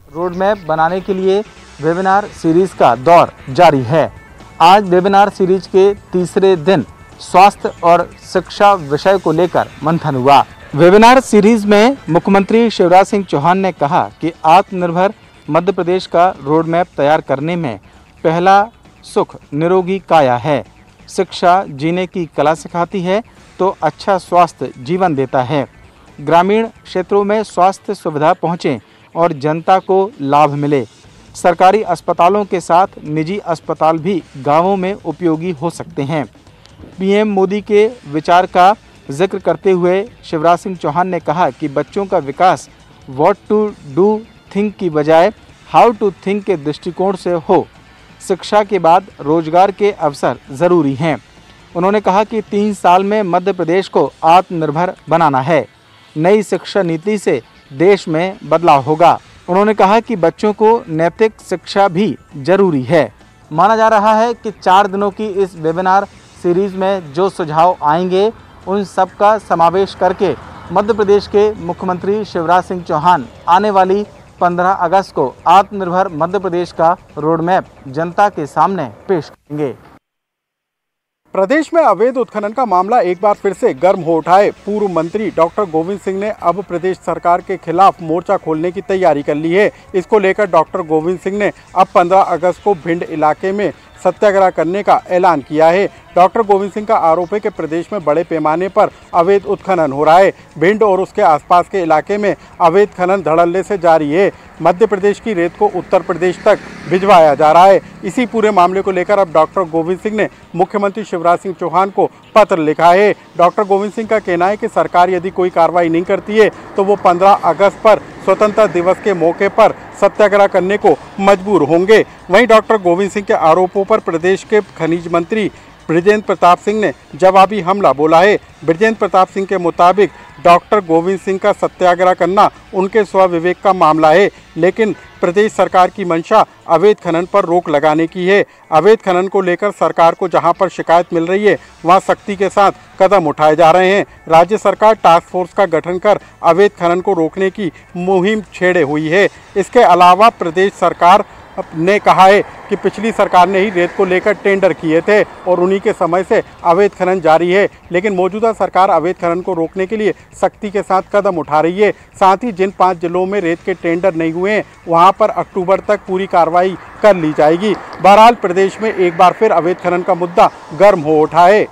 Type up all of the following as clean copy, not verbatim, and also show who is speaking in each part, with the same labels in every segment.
Speaker 1: Road map बनाने के लिए वेबिनार सीरीज का दौर जारी है। आज वेबिनार सीरीज के तीसरे दिन स्वास्थ्य और शिक्षा विषय को लेकर मंथन हुआ। वेबिनार सीरीज में मुख्यमंत्री शिवराज सिंह चौहान ने कहा कि आत्मनिर्भर मध्य प्रदेश का रोड मैप तैयार करने में पहला सुख निरोगी काया है। शिक्षा जीने की कला सिखाती है तो अच्छा स्वास्थ्य जीवन देता है। ग्रामीण क्षेत्रों में स्वास्थ्य सुविधा पहुँचे और जनता को लाभ मिले। सरकारी अस्पतालों के साथ निजी अस्पताल भी गांवों में उपयोगी हो सकते हैं। पीएम मोदी के विचार का जिक्र करते हुए शिवराज सिंह चौहान ने कहा कि बच्चों का विकास व्हाट टू डू थिंक की बजाय हाउ टू थिंक के दृष्टिकोण से हो। शिक्षा के बाद रोजगार के अवसर ज़रूरी हैं। उन्होंने कहा कि 3 साल में मध्य प्रदेश को आत्मनिर्भर बनाना है। नई शिक्षा नीति से देश में बदलाव होगा। उन्होंने कहा कि बच्चों को नैतिक शिक्षा भी जरूरी है। माना जा रहा है कि 4 दिनों की इस वेबिनार सीरीज में जो सुझाव आएंगे उन सब का समावेश करके मध्य प्रदेश के मुख्यमंत्री शिवराज सिंह चौहान आने वाली 15 अगस्त को आत्मनिर्भर मध्य प्रदेश का रोड मैप जनता के सामने पेश करेंगे।
Speaker 2: प्रदेश में अवैध उत्खनन का मामला एक बार फिर से गर्म हो उठा है। पूर्व मंत्री डॉक्टर गोविंद सिंह ने अब प्रदेश सरकार के खिलाफ मोर्चा खोलने की तैयारी कर ली है। इसको लेकर डॉक्टर गोविंद सिंह ने अब 15 अगस्त को भिंड इलाके में सत्याग्रह करने का ऐलान किया है। डॉक्टर गोविंद सिंह का आरोप है कि प्रदेश में बड़े पैमाने पर अवैध उत्खनन हो रहा है। भिंड और उसके आसपास के इलाके में अवैध खनन धड़ल्ले से जारी है। मध्य प्रदेश की रेत को उत्तर प्रदेश तक भिजवाया जा रहा है। इसी पूरे मामले को लेकर अब डॉक्टर गोविंद सिंह ने मुख्यमंत्री शिवराज सिंह चौहान को पत्र लिखा है। डॉक्टर गोविंद सिंह का कहना है कि सरकार यदि कोई कार्रवाई नहीं करती है तो वो 15 अगस्त पर स्वतंत्रता दिवस के मौके पर सत्याग्रह करने को मजबूर होंगे। वहीं डॉक्टर गोविंद सिंह के आरोपों पर प्रदेश के खनिज मंत्री बृजेंद्र प्रताप सिंह ने जवाबी हमला बोला है। बृजेंद्र प्रताप सिंह के मुताबिक डॉक्टर गोविंद सिंह का सत्याग्रह करना उनके स्वविवेक का मामला है, लेकिन प्रदेश सरकार की मंशा अवैध खनन पर रोक लगाने की है। अवैध खनन को लेकर सरकार को जहां पर शिकायत मिल रही है वहां सख्ती के साथ कदम उठाए जा रहे हैं। राज्य सरकार टास्क फोर्स का गठन कर अवैध खनन को रोकने की मुहिम छेड़े हुई है। इसके अलावा प्रदेश सरकार ने कहा है कि पिछली सरकार ने ही रेत को लेकर टेंडर किए थे और उन्हीं के समय से अवैध खनन जारी है, लेकिन मौजूदा सरकार अवैध खनन को रोकने के लिए सख्ती के साथ कदम उठा रही है। साथ ही जिन 5 जिलों में रेत के टेंडर नहीं हुए हैं वहां पर अक्टूबर तक पूरी कार्रवाई कर ली जाएगी। बहरहाल प्रदेश में एक बार फिर अवैध खनन का मुद्दा गर्म हो उठा है।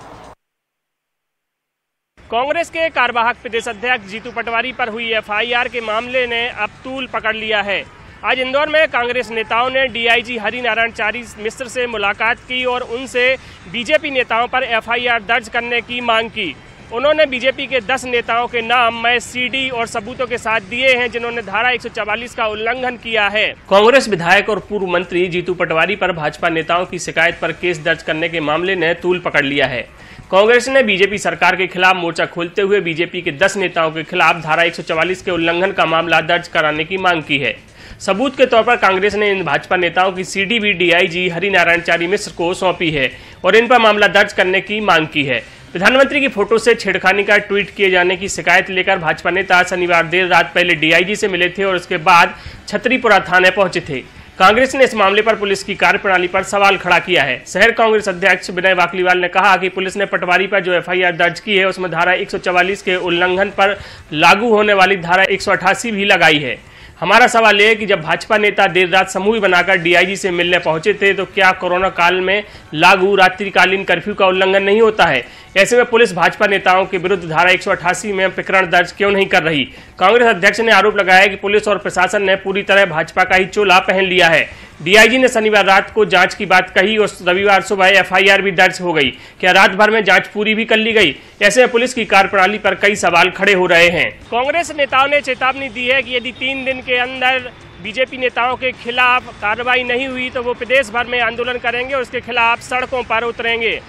Speaker 3: कांग्रेस के कार्यवाहक प्रदेश अध्यक्ष जीतू पटवारी पर हुई एफआईआर के मामले ने अब तूल पकड़ लिया है। आज इंदौर में कांग्रेस नेताओं ने डीआईजी हरिनारायण चारी मिश्र से मुलाकात की और उनसे बीजेपी नेताओं पर एफआईआर दर्ज करने की मांग की। उन्होंने बीजेपी के 10 नेताओं के नाम मैं सीडी और सबूतों के साथ दिए हैं जिन्होंने धारा 144 का उल्लंघन किया है। कांग्रेस विधायक और पूर्व मंत्री जीतू पटवारी पर भाजपा नेताओं की शिकायत पर केस दर्ज करने के मामले ने तूल पकड़ लिया है। कांग्रेस ने बीजेपी सरकार के खिलाफ मोर्चा खोलते हुए बीजेपी के 10 नेताओं के खिलाफ धारा 144 के उल्लंघन का मामला दर्ज कराने की मांग की है। सबूत के तौर पर कांग्रेस ने इन भाजपा नेताओं की सीडी भी डीआईजी हरिनारायण चारी मिश्र को सौंपी है और इन पर मामला दर्ज करने की मांग की है। प्रधानमंत्री की फोटो से छेड़खानी का ट्वीट किए जाने की शिकायत लेकर भाजपा नेता शनिवार देर रात पहले डीआईजी से मिले थे और उसके बाद छतरीपुरा थाने पहुंचे थे। कांग्रेस ने इस मामले पर पुलिस की कार्यप्रणाली पर सवाल खड़ा किया है। शहर कांग्रेस अध्यक्ष विनय वाकलीवाल ने कहा कि पुलिस ने पटवारी पर जो एफआईआर दर्ज की है उसमें धारा 144 के उल्लंघन पर लागू होने वाली धारा 188 भी लगाई है। हमारा सवाल यह है कि जब भाजपा नेता देर रात समूह बनाकर डीआईजी से मिलने पहुंचे थे तो क्या कोरोना काल में लागू रात्रिकालीन कर्फ्यू का उल्लंघन नहीं होता है? ऐसे में पुलिस भाजपा नेताओं के विरुद्ध धारा 188 में प्रकरण दर्ज क्यों नहीं कर रही? कांग्रेस अध्यक्ष ने आरोप लगाया कि पुलिस और प्रशासन ने पूरी तरह भाजपा का ही चोला पहन लिया है। डीआईजी ने शनिवार रात को जांच की बात कही और रविवार सुबह एफआईआर भी दर्ज हो गई। क्या रात भर में जांच पूरी भी कर ली गई? ऐसे में पुलिस की कार्यप्रणाली पर कई सवाल खड़े हो रहे हैं। कांग्रेस नेताओं ने चेतावनी दी है कि यदि 3 दिन के अंदर बीजेपी नेताओं के खिलाफ कार्रवाई नहीं हुई तो वो प्रदेश भर में आंदोलन करेंगे और उसके खिलाफ सड़कों पर उतरेंगे।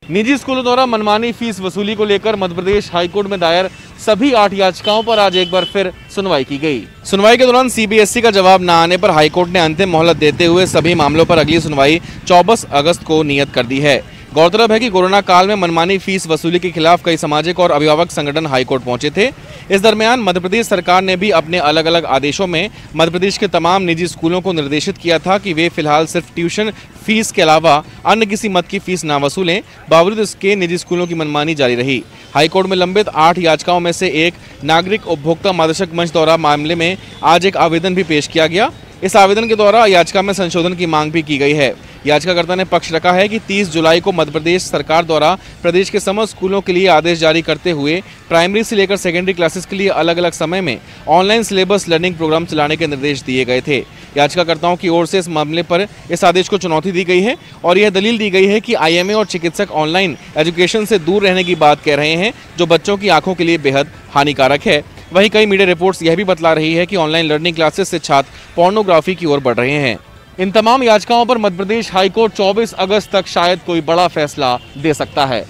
Speaker 4: निजी स्कूलों द्वारा मनमानी फीस वसूली को लेकर मध्य प्रदेश हाईकोर्ट में दायर सभी 8 याचिकाओं पर आज एक बार फिर सुनवाई की गई। सुनवाई के दौरान सीबीएसई का जवाब न आने पर हाईकोर्ट ने अंतिम मोहलत देते हुए सभी मामलों पर अगली सुनवाई 24 अगस्त को नियत कर दी है। गौरतलब है कि कोरोना काल में मनमानी फीस वसूली के खिलाफ कई सामाजिक और अभिभावक संगठन हाईकोर्ट पहुंचे थे। इस दरमियान मध्य प्रदेश सरकार ने भी अपने अलग अलग आदेशों में मध्य प्रदेश के तमाम निजी स्कूलों को निर्देशित किया था कि वे फिलहाल सिर्फ ट्यूशन फीस के अलावा अन्य किसी मद की फीस ना वसूलें। बावजूद इसके निजी स्कूलों की मनमानी जारी रही। हाईकोर्ट में लंबित 8 याचिकाओं में से एक नागरिक उपभोक्ता मार्गदर्शक मंच द्वारा मामले में आज एक आवेदन भी पेश किया गया। इस आवेदन के द्वारा याचिका में संशोधन की मांग भी की गई है। याचिकाकर्ता ने पक्ष रखा है कि 30 जुलाई को मध्य प्रदेश सरकार द्वारा प्रदेश के समस्त स्कूलों के लिए आदेश जारी करते हुए प्राइमरी से लेकर सेकेंडरी क्लासेस के लिए अलग अलग समय में ऑनलाइन सिलेबस लर्निंग प्रोग्राम चलाने के निर्देश दिए गए थे। याचिकाकर्ताओं की ओर से इस मामले पर इस आदेश को चुनौती दी गई है और यह दलील दी गई है कि IMA और चिकित्सक ऑनलाइन एजुकेशन से दूर रहने की बात कह रहे हैं, जो बच्चों की आंखों के लिए बेहद हानिकारक है। वहीं कई मीडिया रिपोर्ट्स यह भी बतला रही है कि ऑनलाइन लर्निंग क्लासेस से छात्र पोर्नोग्राफी की ओर बढ़ रहे हैं। इन तमाम याचिकाओं पर मध्य प्रदेश हाईकोर्ट 24 अगस्त तक शायद कोई बड़ा फैसला दे सकता है।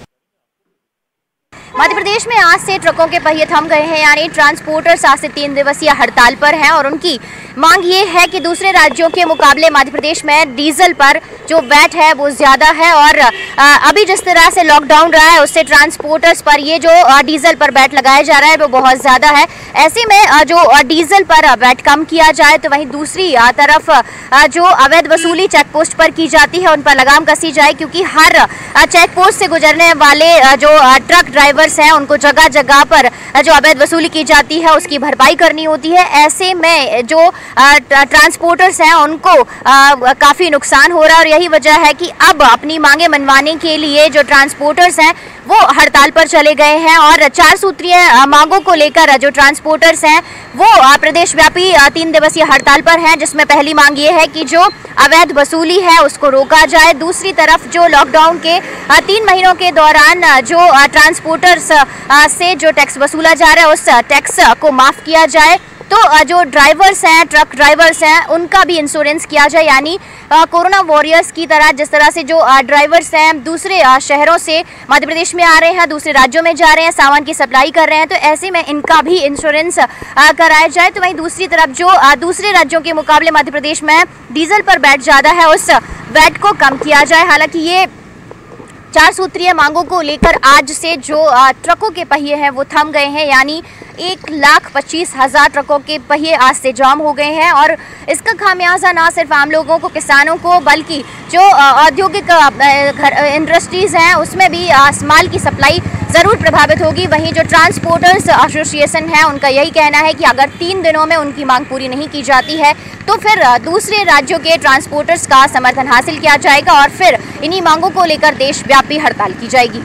Speaker 5: मध्य प्रदेश में आज से ट्रकों के पहिए थम गए हैं, यानी ट्रांसपोर्टर्स आज से 3 दिवसीय हड़ताल पर हैं और उनकी मांग ये है कि दूसरे राज्यों के मुकाबले मध्य प्रदेश में डीजल पर जो वैट है वो ज़्यादा है और अभी जिस तरह से लॉकडाउन रहा है उससे ट्रांसपोर्टर्स पर ये जो डीजल पर वैट लगाया जा रहा है वो बहुत ज़्यादा है। ऐसे में जो डीजल पर वैट कम किया जाए तो वहीं दूसरी तरफ जो अवैध वसूली चेक पोस्ट पर की जाती है उन पर लगाम कसी जाए, क्योंकि हर चेक पोस्ट से गुजरने वाले जो ट्रक ड्राइवर्स हैं उनको जगह जगह पर जो अवैध वसूली की जाती है उसकी भरपाई करनी होती है। ऐसे में जो ट्रांसपोर्टर्स हैं उनको काफ़ी नुकसान हो रहा है और यही वजह है कि अब अपनी मांगे मनवाने के लिए जो ट्रांसपोर्टर्स हैं वो हड़ताल पर चले गए हैं और 4 सूत्रीय मांगों को लेकर जो ट्रांसपोर्टर्स हैं वो प्रदेश व्यापी 3 दिवसीय हड़ताल पर हैं, जिसमें पहली मांग ये है कि जो अवैध वसूली है उसको रोका जाए। दूसरी तरफ जो लॉकडाउन के 3 महीनों के दौरान जो ट्रांसपोर्टर्स से जो टैक्स वसूला जा रहा है उस टैक्स को माफ़ किया जाए। तो जो ड्राइवर्स हैं, ट्रक ड्राइवर्स हैं, उनका भी इंश्योरेंस किया जाए, यानी कोरोना वॉरियर्स की तरह जिस तरह से जो ड्राइवर्स हैं दूसरे शहरों से मध्य प्रदेश में आ रहे हैं, दूसरे राज्यों में जा रहे हैं, सामान की सप्लाई कर रहे हैं, तो ऐसे में इनका भी इंश्योरेंस कराया जाए। तो वहीं दूसरी तरफ जो दूसरे राज्यों के मुकाबले मध्य प्रदेश में डीजल पर वैट ज़्यादा है उस वैट को कम किया जाए। हालांकि ये 4 सूत्रीय मांगों को लेकर आज से जो ट्रकों के पहिए हैं वो थम गए हैं, यानी 1,25,000 ट्रकों के पहिए आज से जाम हो गए हैं और इसका खामियाजा ना सिर्फ आम लोगों को, किसानों को, बल्कि जो औद्योगिक इंडस्ट्रीज़ हैं उसमें भी माल की सप्लाई ज़रूर प्रभावित होगी। वहीं जो ट्रांसपोर्टर्स एसोसिएशन है उनका यही कहना है कि अगर 3 दिनों में उनकी मांग पूरी नहीं की जाती है तो फिर दूसरे राज्यों के ट्रांसपोर्टर्स का समर्थन हासिल किया जाएगा और फिर इन्हीं मांगों को लेकर देशव्यापी हड़ताल की जाएगी।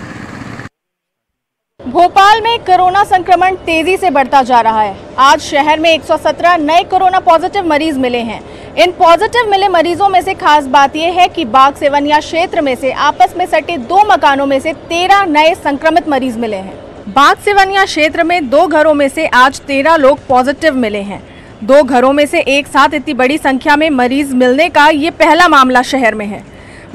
Speaker 6: भोपाल में कोरोना संक्रमण तेजी से बढ़ता जा रहा है। आज शहर में 117 नए कोरोना पॉजिटिव मरीज मिले हैं। इन पॉजिटिव मिले मरीजों में से खास बात यह है कि बाग सेवनिया क्षेत्र में से आपस में सटे 2 मकानों में से 13 नए संक्रमित मरीज मिले हैं। बाग सेवनिया क्षेत्र में 2 घरों में से आज 13 लोग पॉजिटिव मिले हैं। 2 घरों में से एक साथ इतनी बड़ी संख्या में मरीज मिलने का ये पहला मामला शहर में है।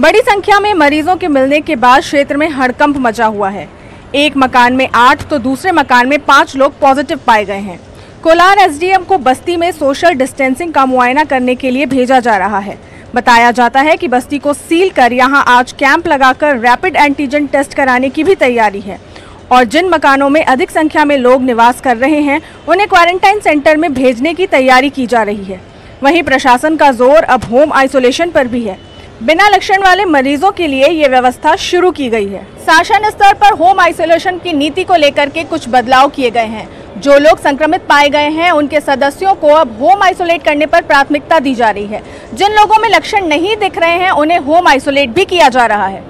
Speaker 6: बड़ी संख्या में मरीजों के मिलने के बाद क्षेत्र में हड़कंप मचा हुआ है। एक मकान में 8 तो दूसरे मकान में 5 लोग पॉजिटिव पाए गए हैं। कोलार एसडीएम को बस्ती में सोशल डिस्टेंसिंग का मुआयना करने के लिए भेजा जा रहा है। बताया जाता है कि बस्ती को सील कर यहां आज कैंप लगाकर रैपिड एंटीजन टेस्ट कराने की भी तैयारी है और जिन मकानों में अधिक संख्या में लोग निवास कर रहे हैं उन्हें क्वारंटाइन सेंटर में भेजने की तैयारी की जा रही है। वहीं प्रशासन का जोर अब होम आइसोलेशन पर भी है। बिना लक्षण वाले मरीजों के लिए ये व्यवस्था शुरू की गई है। शासन स्तर पर होम आइसोलेशन की नीति को लेकर के कुछ बदलाव किए गए हैं। जो लोग संक्रमित पाए गए हैं उनके सदस्यों को अब होम आइसोलेट करने पर प्राथमिकता दी जा रही है। जिन लोगों में लक्षण नहीं दिख रहे हैं उन्हें होम आइसोलेट भी किया जा रहा है।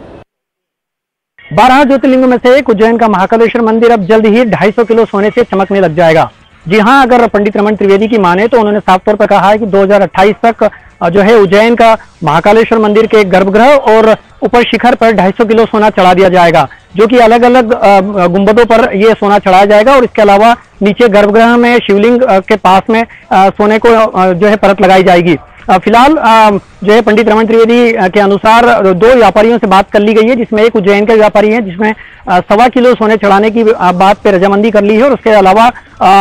Speaker 7: 12 ज्योतिर्लिंगों में से एक उज्जैन का महाकालेश्वर मंदिर अब जल्द ही 250 किलो सोने से चमकने लग जाएगा। जी हाँ, अगर पंडित रमन त्रिवेदी की माने तो उन्होंने साफ तौर पर कहा है कि 2028 तक जो है उज्जैन का महाकालेश्वर मंदिर के गर्भगृह और ऊपर शिखर पर 250 किलो सोना चढ़ा दिया जाएगा, जो कि अलग अलग गुंबदों पर ये सोना चढ़ाया जाएगा और इसके अलावा नीचे गर्भगृह में शिवलिंग के पास में सोने को जो है परत लगाई जाएगी। फिलहाल जो है पंडित रमन त्रिवेदी के अनुसार 2 व्यापारियों से बात कर ली गई है, जिसमें एक उज्जैन का व्यापारी है जिसमें 1.25 किलो सोने चढ़ाने की बात पे रजामंदी कर ली है, और उसके अलावा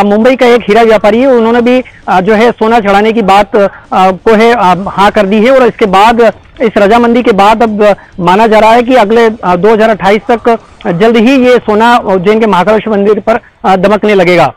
Speaker 7: मुंबई का एक हीरा व्यापारी है, उन्होंने भी जो है सोना चढ़ाने की बात को है हाँ कर दी है। और इसके बाद इस रजामंदी के बाद अब माना जा रहा है कि अगले 2028 तक जल्द ही ये सोना उज्जैन के महाकालेश्वर मंदिर पर दमकने लगेगा।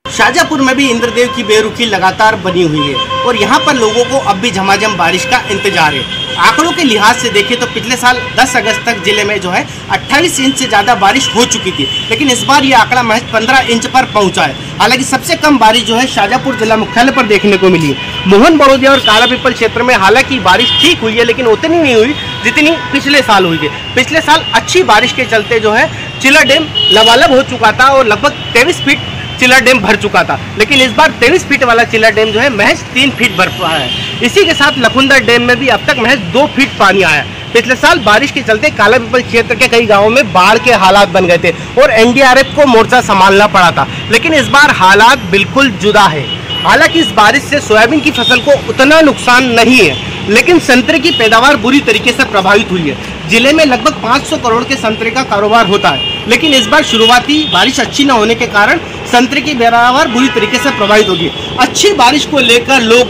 Speaker 8: शाजापुर में भी इंद्रदेव की बेरुखी लगातार बनी हुई है और यहाँ पर लोगों को अब भी झमाझम बारिश का इंतजार है। आंकड़ों के लिहाज से देखें तो पिछले साल 10 अगस्त तक जिले में जो है 28 इंच से ज़्यादा बारिश हो चुकी थी, लेकिन इस बार ये आंकड़ा महज 15 इंच पर पहुंचा है। हालांकि सबसे कम बारिश जो है शाजापुर जिला मुख्यालय पर देखने को मिली। मोहन बड़ोदिया और कालापीपल क्षेत्र में हालांकि बारिश ठीक हुई है, लेकिन उतनी नहीं हुई जितनी पिछले साल हुई थी। पिछले साल अच्छी बारिश के चलते जो है चिल्ला डैम लबालब हो चुका था और लगभग 23 फीट चिल्ला डैम भर चुका था, लेकिन इस बार 23 फीट वाला चिल्ला डैम जो है महज 3 फीट भर पाया है। इसी के साथ लखुंदा डैम में भी अब तक महज 2 फीट पानी आया। पिछले साल बारिश के चलते कालापीपल क्षेत्र के कई गांवों में बाढ़ के हालात बन गए थे और एनडीआरएफ को मोर्चा संभालना पड़ा था, लेकिन इस बार हालात बिल्कुल जुदा है। हालांकि इस बारिश से सोयाबीन की फसल को उतना नुकसान नहीं है, लेकिन संतरे की पैदावार बुरी तरीके से प्रभावित हुई है। जिले में लगभग 500 करोड़ के संतरे का कारोबार होता है, लेकिन इस बार शुरुआती बारिश अच्छी न होने के कारण संतरे की पैदावार बुरी तरीके से प्रभावित होगी। अच्छी बारिश को लेकर लोग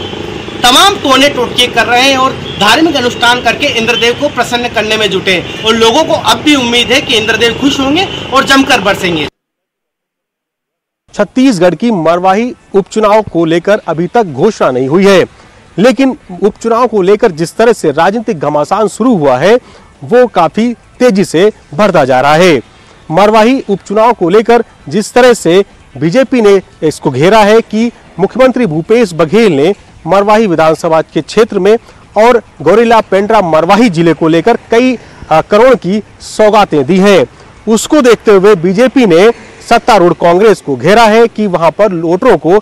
Speaker 8: तमाम टोने टोटके कर रहे हैं और धार्मिक अनुष्ठान करके इंद्रदेव को प्रसन्न करने में जुटे हैं और लोगों को अब भी उम्मीद है कि इंद्रदेव खुश होंगे और जमकर बरसेंगे।
Speaker 9: छत्तीसगढ़ की मरवाही उपचुनाव को लेकर अभी तक घोषणा नहीं हुई है, लेकिन उपचुनाव को लेकर जिस तरह से राजनीतिक घमासान शुरू हुआ है वो काफी तेजी से बढ़ता जा रहा है। मरवाही उपचुनाव को लेकर जिस तरह से बीजेपी ने इसको घेरा है कि मुख्यमंत्री भूपेश बघेल ने मरवाही विधानसभा के क्षेत्र में और गौरेला पेंड्रा मरवाही जिले को लेकर कई करोड़ की सौगातें दी है। उसको देखते हुए बीजेपी ने सत्तारूढ़ कांग्रेस को घेरा है कि वहां पर वोटरों को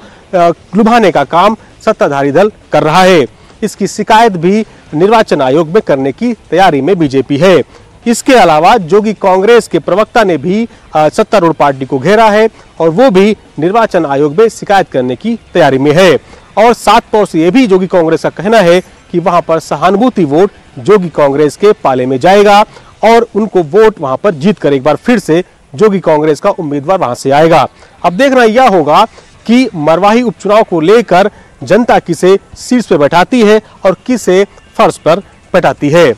Speaker 9: लुभाने का काम सत्ताधारी दल कर रहा है। इसकी शिकायत भी निर्वाचन आयोग में करने की तैयारी में बीजेपी है। इसके अलावा जोगी कांग्रेस के प्रवक्ता ने भी सत्तारूढ़ पार्टी को घेरा है और वो भी निर्वाचन आयोग में शिकायत करने की तैयारी में है। और सात तौर से ये भी जोगी कांग्रेस का कहना है कि वहां पर सहानुभूति वोट जोगी कांग्रेस के पाले में जाएगा और उनको वोट वहां पर जीत कर एक बार फिर से जोगी कांग्रेस का उम्मीदवार वहां से आएगा। अब देखना यह होगा कि मरवाही उपचुनाव को लेकर जनता किसे शीर्ष पे बैठाती है और किसे फर्श पर बैठाती है।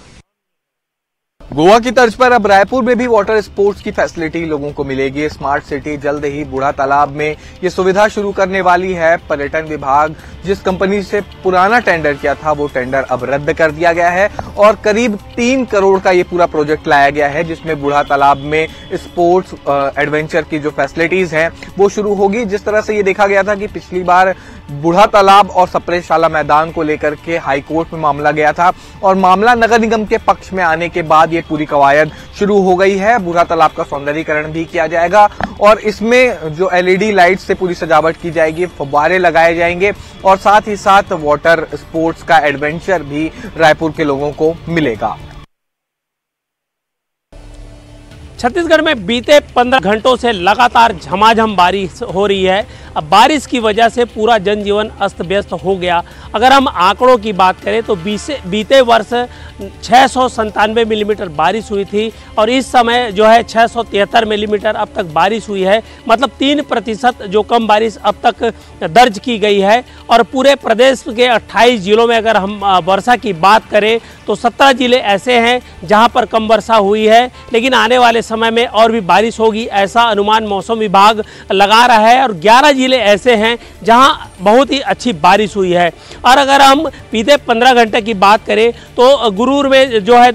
Speaker 10: गोवा की तर्ज पर अब रायपुर में भी वाटर स्पोर्ट्स की फैसिलिटी लोगों को मिलेगी। स्मार्ट सिटी जल्द ही बूढ़ा तालाब में ये सुविधा शुरू करने वाली है। पर्यटन विभाग जिस कंपनी से पुराना टेंडर किया था वो टेंडर अब रद्द कर दिया गया है और करीब 3 करोड़ का ये पूरा प्रोजेक्ट लाया गया है, जिसमें बूढ़ा तालाब में स्पोर्ट्स एडवेंचर की जो फैसिलिटीज हैं वो शुरू होगी। जिस तरह से ये देखा गया था कि पिछली बार बूढ़ा तालाब और सप्रेशाला मैदान को लेकर के हाईकोर्ट में मामला गया था और मामला नगर निगम के पक्ष में आने के बाद ये पूरी कवायद शुरू हो गई है। बूढ़ा तालाब का सौंदर्यीकरण भी किया जाएगा और इसमें जो एलईडी लाइट से पूरी सजावट की जाएगी, फव्वारे लगाए जाएंगे और साथ ही साथ वाटर स्पोर्ट्स का एडवेंचर भी रायपुर के लोगों को मिलेगा।
Speaker 3: छत्तीसगढ़ में बीते 15 घंटों से लगातार झमाझम बारिश हो रही है। अब बारिश की वजह से पूरा जनजीवन अस्त व्यस्त हो गया। अगर हम आंकड़ों की बात करें तो बीते वर्ष 697 मिलीमीटर बारिश हुई थी और इस समय जो है 673 मिलीमीटर अब तक बारिश हुई है, मतलब 3% जो कम बारिश अब तक दर्ज की गई है। और पूरे प्रदेश के 28 जिलों में अगर हम वर्षा की बात करें तो 17 जिले ऐसे हैं जहां पर कम वर्षा हुई है, लेकिन आने वाले समय में और भी बारिश होगी ऐसा अनुमान मौसम विभाग लगा रहा है। और 11 जिले ऐसे हैं जहां बहुत ही अच्छी बारिश हुई है। और अगर हम बीते 15 घंटे की बात करें तो गुरूर में जो है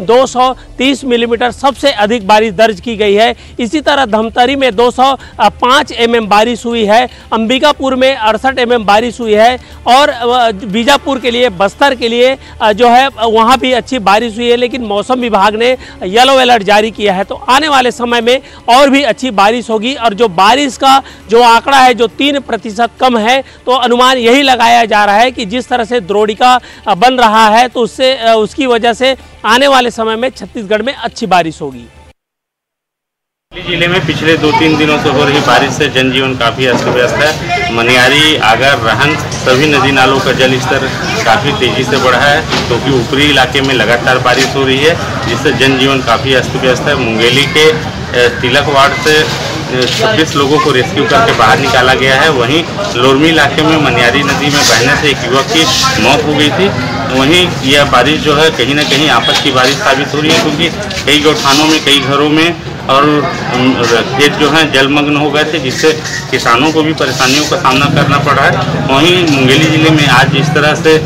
Speaker 3: 230 मिलीमीटर सबसे अधिक बारिश दर्ज की गई है। इसी तरह धमतरी में 205 mm बारिश हुई है, अंबिकापुर में 68 mm बारिश हुई है और बीजापुर के लिए, बस्तर के लिए जो है वहाँ भी अच्छी बारिश हुई है। लेकिन मौसम विभाग ने येलो अलर्ट जारी किया है, तो आने वाले समय में और भी अच्छी बारिश होगी। और जो बारिश का जो आंकड़ा है जो 3% कम है, तो अनुमान यही लगाया जा रहा है कि जिस तरह से द्रोणिका बन रहा है तो उससे उसकी वजह से आने वाले समय में छत्तीसगढ़ में अच्छी बारिश होगी।
Speaker 11: जिले में पिछले 2-3 दिनों से हो रही बारिश से जनजीवन काफ़ी अस्त व्यस्त है। मनियारी, आगर, रहन सभी नदी नालों का जल स्तर काफ़ी तेज़ी से बढ़ा है, क्योंकि ऊपरी इलाके में लगातार बारिश हो रही है, जिससे जनजीवन काफ़ी अस्त व्यस्त है। मुंगेली के तिलक वार्ड से 26 लोगों को रेस्क्यू करके बाहर निकाला गया है। वहीं लोरमी इलाके में मनियारी नदी में बहने से एक युवक की मौत हो गई थी। वहीं यह बारिश जो है कहीं ना कहीं आफत की बारिश साबित हो रही है, क्योंकि कई गौठानों में, कई घरों में और खेत जो हैं जलमग्न हो गए थे, जिससे किसानों को भी परेशानियों का सामना करना पड़ा है। वहीं मुंगेली जिले में आज जिस तरह से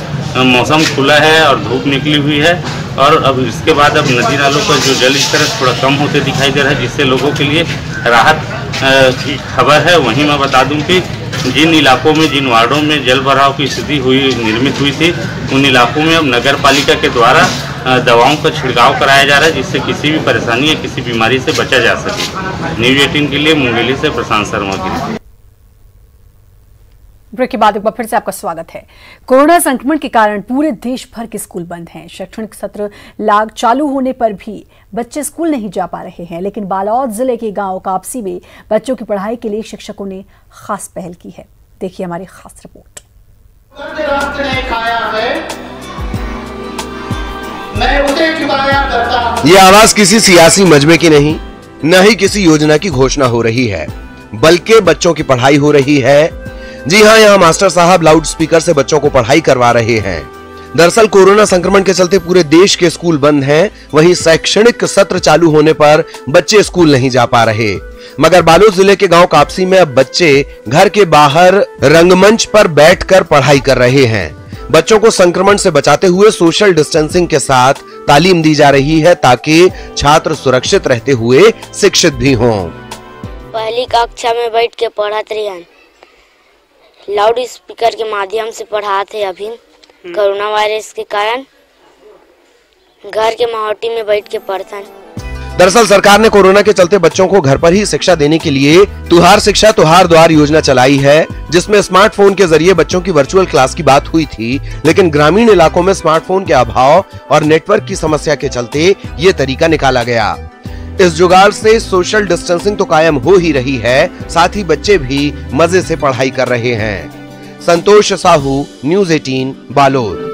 Speaker 11: मौसम खुला है और धूप निकली हुई है, और अब इसके बाद अब नदी नालों का जो जल स्तर थोड़ा कम होते दिखाई दे रहा है, जिससे लोगों के लिए राहत की खबर है। वहीं मैं बता दूं कि जिन इलाकों में, जिन वार्डों में जल भराव की स्थिति निर्मित हुई थी, उन इलाकों में अब नगर पालिका के द्वारा दवाओं का छिड़काव कराया जा रहा है, जिससे किसी भी परेशानी या किसी बीमारी से बचा जा सके। न्यूज़ 18 के लिए मुंगेली से प्रशांत शर्मा की।
Speaker 12: ब्रेक के बाद एक बार फिर से आपका स्वागत है। कोरोना संक्रमण के कारण पूरे देश भर के स्कूल बंद हैं। शैक्षणिक सत्र चालू होने पर भी बच्चे स्कूल नहीं जा पा रहे हैं, लेकिन बालोद जिले के गांव कापसी में बच्चों की पढ़ाई के लिए शिक्षकों ने खास पहल की है। देखिए हमारी खास रिपोर्ट।
Speaker 13: ये आवाज किसी सियासी मजमे की नहीं, न ही किसी योजना की घोषणा हो रही है, बल्कि बच्चों की पढ़ाई हो रही है। जी हाँ, यहाँ मास्टर साहब लाउड स्पीकर से बच्चों को पढ़ाई करवा रहे हैं। दरअसल कोरोना संक्रमण के चलते पूरे देश के स्कूल बंद हैं, वहीं शैक्षणिक सत्र चालू होने पर बच्चे स्कूल नहीं जा पा रहे। मगर बालोद जिले के गांव कापसी में अब बच्चे घर के बाहर रंगमंच पर बैठकर पढ़ाई कर रहे हैं। बच्चों को संक्रमण से बचाते हुए सोशल डिस्टेंसिंग के साथ तालीम दी जा रही है, ताकि छात्र सुरक्षित रहते हुए शिक्षित भी हों।
Speaker 14: पहली कक्षा में बैठ के पढ़त रहिए, लाउड स्पीकर के माध्यम से पढ़ाते। अभी कोरोना वायरस के कारण घर के माहौटी में बैठ के पढ़ते।
Speaker 13: दरअसल सरकार ने कोरोना के चलते बच्चों को घर पर ही शिक्षा देने के लिए तुहार शिक्षा तुहार द्वार योजना चलाई है, जिसमें स्मार्टफोन के जरिए बच्चों की वर्चुअल क्लास की बात हुई थी। लेकिन ग्रामीण इलाकों में स्मार्टफोन के अभाव और नेटवर्क की समस्या के चलते ये तरीका निकाला गया। इस जुगाड़ से सोशल डिस्टेंसिंग तो कायम हो ही रही है, साथ ही बच्चे भी मजे से पढ़ाई कर रहे हैं। संतोष साहू, न्यूज़ 18 बालोद।